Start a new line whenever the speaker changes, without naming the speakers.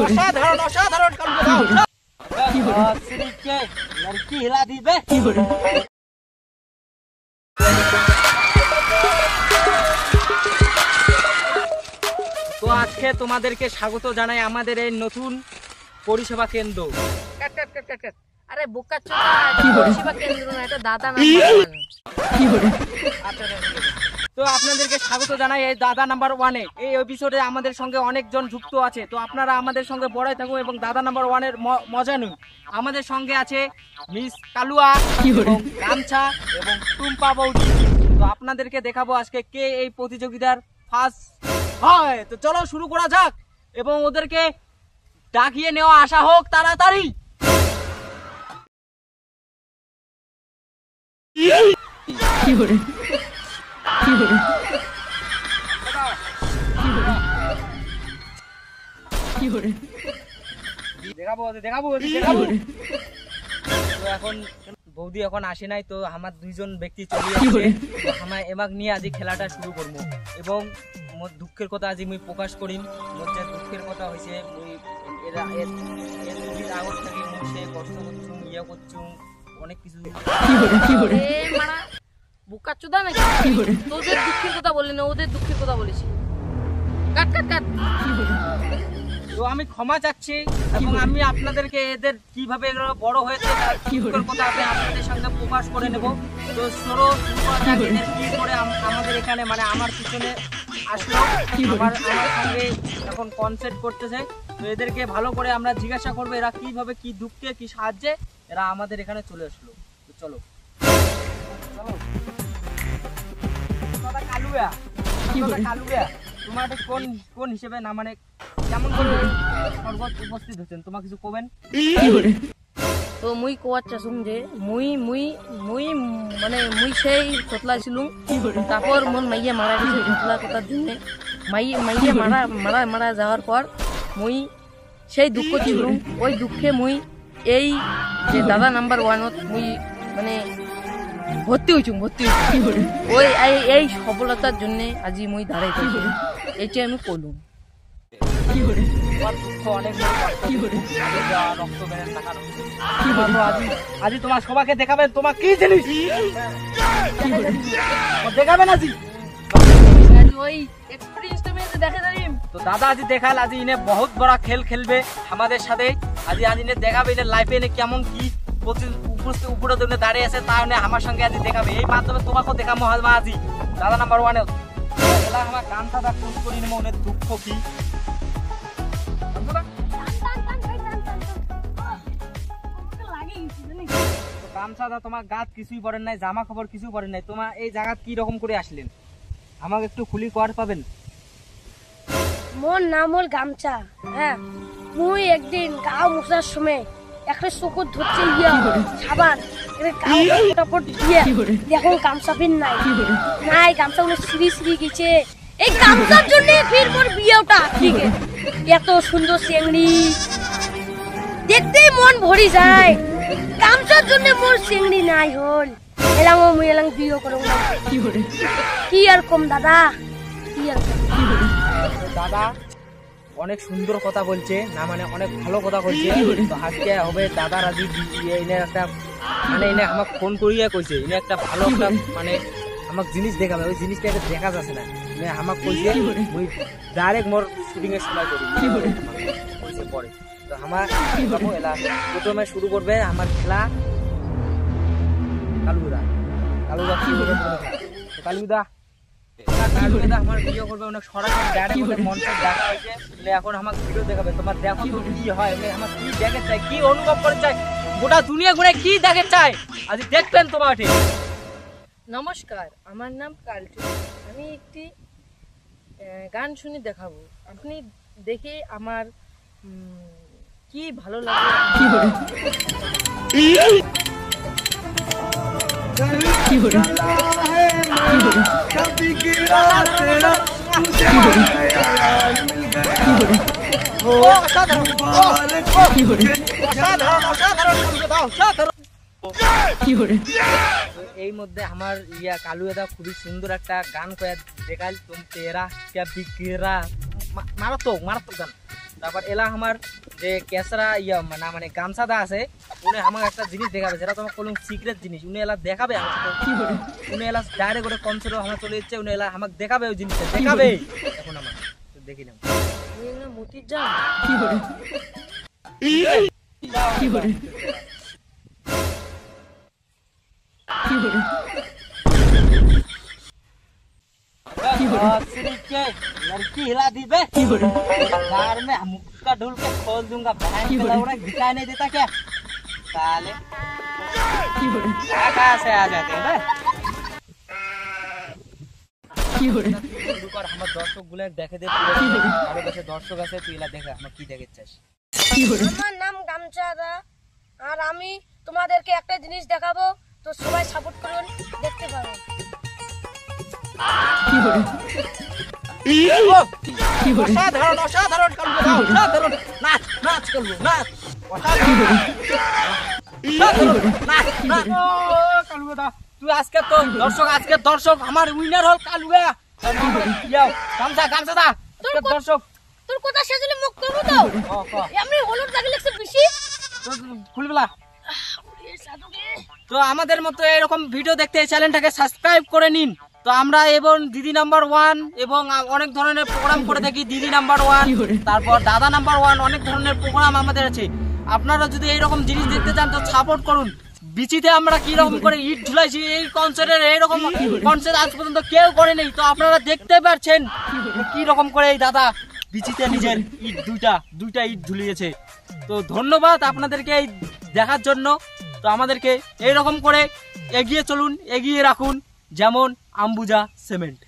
অসাধারণ অসাধারণ কালুয়া লড়কি হিলা দিবে। তো আজকে তোমাদেরকে স্বাগত জানাই আমাদের এই নতুন পরিষেবা কেন্দ্র।
আরে বোকা চোদা, পরিষেবা কেন্দ্র না, এটা দাদা নাম্বার 1।
তো আপনাদেরকে স্বাগত জানাই এই দাদা নাম্বার 1-এ। এই এপিসোডে আমাদের সঙ্গে অনেকজন যুক্ত আছে, তো আপনারা আমাদের সঙ্গে বড়াই থাকুন এবং দাদা নাম্বার 1-এর মজা নিন। আমাদের সঙ্গে আছে মিস কালুয়া এবং গামছা এবং টুম্পা বৌদি। তো আপনাদেরকে দেখাবো আজকে কে এই প্রতিযোগিতার ফার্স্ট হয়। তো চলো শুরু করা যাক এবং ওদেরকে ডাকিয়ে নেওয়া আসা হোক তাড়াতাড়ি। এখন বৌদি এখন আসে নাই, তো আমার দুইজন ব্যক্তি চলে আসছে। আমার এমাক নিয়ে আজ খেলাটা শুরু করবো এবং মোর দুঃখের কথা আজ মুই প্রকাশ করিম। মোর যে দুঃখের কথা হয়েছে, মুই আগত থেকে মুই সে কষ্ট করছুম, ইয়ে করছুম, অনেক কিছু।
বোকা চোদা নাকি? তোদের দুঃখের কথা বললি না, ওদের দুঃখের কথা বলেছি। কাট কাট কাট।
তো আমি ক্ষমা চাচ্ছি এবং আমি আপনাদেরকে এদের কিভাবে বড় হয়েছে তার কথা আমি আপনাদের সঙ্গে প্রকাশ করে নেব। তো সরো এদের কি করে আমাদের এখানে মানে আমার পিছনে আসলো, আমার সঙ্গে এখন কনসেপ্ট করতেছে। তো এদেরকে ভালো করে আমরা জিজ্ঞাসা করবো এরা কিভাবে, কি দুঃখে, কি সাহায্যে এরা আমাদের এখানে চলে আসলো। তো চলো চলো কালুয়া কালুয়া তোমার কোন কোন হিসেবে না মানে কেমন করে সর্বত উপস্থিত হচ্ছেন, তোমার কিছু কবেন?
তো মুই কোয়ার চাসুম যে মুই মুই মুই মানে মুই সেই তোতলা ছিলুম, তারপর মন মাইয়া মারা গেছে তোতলা কথার জন্য। মাইয়া মারা যাওয়ার পর মুই সেই দুঃখ ছিলুম। ওই দুঃখে মুই এই যে দাদা নাম্বার 1-ত মুই মানে ভর্তি হইছুম। ওই এই সফলতার জন্য আজি মুই দাঁড়াই থাকি, এইটা আমি করলুম।
আজি তোমার সবাইকে দেখাবেন তোমার কি জিনিস দেখাবেন আজি।
ওই এক্সপেরিয়েন্স তুমি দেখে যাইম।
তো দাদা আজি দেখাল, আজি ইনে বহুত বড় খেল খেলবে আমাদের সাথে। আজি ইনে দেখাবে ইনে লাইফে ইনে কেমন কি উপরে দাঁড়িয়ে আছে, তা আমার সঙ্গে আজি দেখাবে। এই মাধ্যমে তোমাকেও দেখাবো আজি দাদা নাম্বার 1-এ। আমার গানটা ফোন করি নেবো অনেক দুঃখ কি গামছাদা তোমার গাত কিছুই পড়েন নাই, জামা খবর কিছু পড়েন নাই, তোমার এই জায়গা কি রকম করে আসলেন আমাকে একটু খুলি কর পাবেন?
মোর নাম হল গামছা। হ্যাঁ, মুই একদিন গাও মুছার সময় একটা চকুর ধরছে ইয়া সাবান দেখুন গামছা ফির নাই গামছা গুলো সিঁড়ি গেছে। এই গামছার জন্য ফির মোর বিয়েটা ঠিক এত সুন্দর চেংড়ি দেখতেই মন ভরি যায়। গামছার জন্য মোর চেংড়ি নাই হল এলাম মুই এলাম বিয়ে করব কি আর কম দাদা, কি আর
দাদা অনেক সুন্দর কথা বলছে না, মানে অনেক ভালো কথা বলছে। তো আজকে হবে দাদার আজি এনে একটা মানে এনে আমাকে ফোন করিয়া কইছে এনে একটা ভালো একটা মানে আমাকে জিনিস দেখাবে। ওই জিনিসটা দেখা যাচ্ছে না, আমাকে কইছে ওই ডাইরেক্ট মোর শুটিং এর সময় করি কইছে পরে। তো আমার প্রথমে শুরু করবে আমার খেলা কালুদা। কি হবে কালুদা? আমার ভিডিও করবে অনেক সরাসরি মঞ্চে দেখা হয়েছে, এখন আমার ভিডিও দেখাবে। তোমার দেখো কি হয়, আমার কি দেখে চাই, কি অনুভব করে চাই, গোটা দুনিয়া ঘুরে কি দেখে চাই আজ দেখবেন তোমার।
নমস্কার, আমার নাম কালটু। আমি একটি গান শুনে দেখাবো, আপনি দেখে আমার কি ভালো লাগে।
এই মধ্যে আমার ইয়া কালু দাদা খুবই সুন্দর একটা গান কয়া দেখাল, তুম তেরা क्या बिगड़ा মারাত্মক গান। তারপর এলা আমার যে কেসরা না মানে গামছাদা আছে উনি আমাকে একটা জিনিস দেখাবে, যেটা তোমার কোনো সিক্রেট জিনিস উনি এলা দেখাবে আমাকে। উনি এলা ডাইরেক্ট করে কনসার্টে আমার চলে যাচ্ছে, উনি এলা আমাকে দেখাবে ওই জিনিসটা দেখাবে। এখন আমার দেখি না
মতির যা
लड़की हिला दी बे कार में मुक्का ढूल के खोल दूंगा, दिखाई नहीं देता क्या साले, कहाँ से आ जाते हैं আমার দর্শক গুলো দেখে দে, আরো কাছে দর্শক আছে, তুই এলা দেখা আমার কি দেখে চাস।
আমার নাম গামছাদা, আর আমি তোমাদেরকে একটা জিনিস দেখাবো, তো সবাই সাপোর্ট করুন, দেখতে পারো।
অসাধারণ অসাধারণ করবো, অসাধারণ নাচ নাচ করবো, নাচ তুই আজকে তো দর্শক, আজকে দর্শক আমার উইনার হল কালুয়া গামছা গামছা দা দর্শক।
তোর কথা শেষ হলে মুখ করবো তো, এমনি হলুদ লাগে লাগছে বেশি
খুলবেলা। তো আমাদের মতো এরকম ভিডিও দেখতে এই চ্যানেলটাকে সাবস্ক্রাইব করে নিন। তো আমরা এবং দিদি নাম্বার 1 এবং অনেক ধরনের প্রোগ্রাম করে থাকি, দিদি নাম্বার 1 তারপর দাদা নাম্বার 1, অনেক ধরনের প্রোগ্রাম আমাদের আছে। আপনারা যদি এইরকম জিনিস দেখতে চান তো সাপোর্ট করুন। বিচিতে আমরা কি রকম করে ইট ঝুলাইছি, এই কনসার্টের এইরকম কনসার্ট আজ পর্যন্ত কেউ করে নেই। তো আপনারা দেখতে পাচ্ছেন কি রকম করে এই দাদা বিচিতে নিজের ইট দুইটা ইট ঝুলিয়েছে। তো ধন্যবাদ আপনাদেরকে এই দেখার জন্য। তো আমাদেরকে এইরকম করে এগিয়ে চলুন, এগিয়ে রাখুন, যেমন আম্বুজা সিমেন্ট।